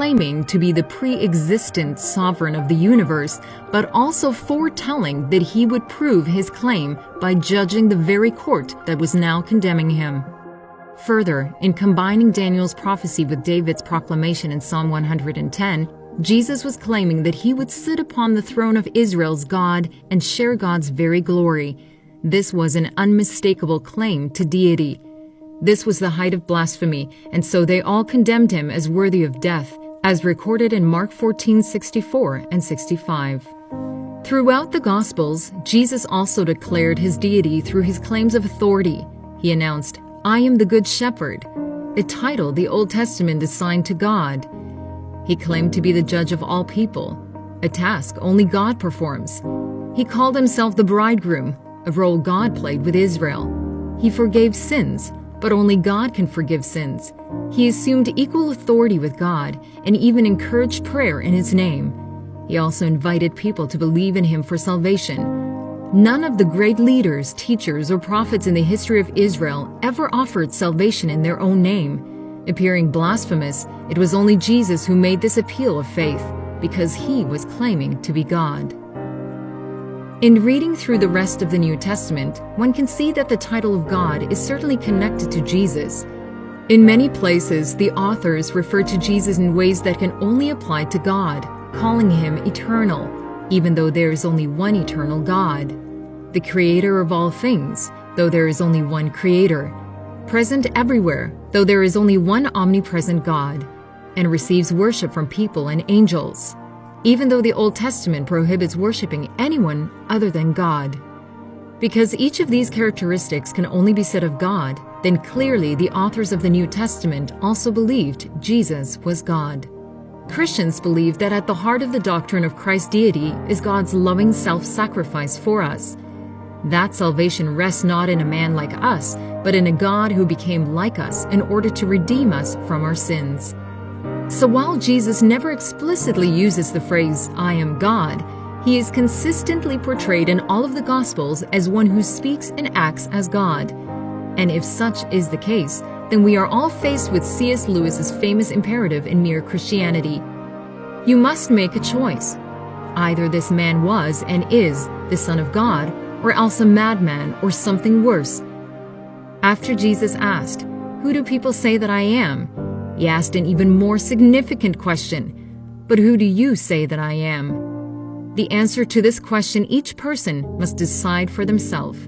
claiming to be the pre-existent sovereign of the universe, but also foretelling that he would prove his claim by judging the very court that was now condemning him. Further, in combining Daniel's prophecy with David's proclamation in Psalm 110, Jesus was claiming that he would sit upon the throne of Israel's God and share God's very glory. This was an unmistakable claim to deity. This was the height of blasphemy, and so they all condemned him as worthy of death, as recorded in Mark 14:64 and 65. Throughout the Gospels, Jesus also declared his deity through his claims of authority. He announced, "I am the Good Shepherd," a title the Old Testament assigned to God. He claimed to be the judge of all people, a task only God performs. He called himself the bridegroom, a role God played with Israel. He forgave sins, but only God can forgive sins. He assumed equal authority with God and even encouraged prayer in his name. He also invited people to believe in him for salvation. None of the great leaders, teachers, or prophets in the history of Israel ever offered salvation in their own name. Appearing blasphemous, it was only Jesus who made this appeal of faith, because he was claiming to be God. In reading through the rest of the New Testament, one can see that the title of God is certainly connected to Jesus. In many places, the authors refer to Jesus in ways that can only apply to God, calling him eternal, even though there is only one eternal God. The creator of all things, though there is only one creator. Present everywhere, though there is only one omnipresent God, and receives worship from people and angels, even though the Old Testament prohibits worshiping anyone other than God. Because each of these characteristics can only be said of God, then clearly the authors of the New Testament also believed Jesus was God. Christians believe that at the heart of the doctrine of Christ's deity is God's loving self-sacrifice for us. That salvation rests not in a man like us, but in a God who became like us in order to redeem us from our sins. So while Jesus never explicitly uses the phrase, "I am God," he is consistently portrayed in all of the Gospels as one who speaks and acts as God. And if such is the case, then we are all faced with C.S. Lewis's famous imperative in Mere Christianity. You must make a choice. Either this man was and is the Son of God, or else a madman or something worse. After Jesus asked, "Who do people say that I am?" he asked an even more significant question, "But who do you say that I am?" The answer to this question each person must decide for themselves.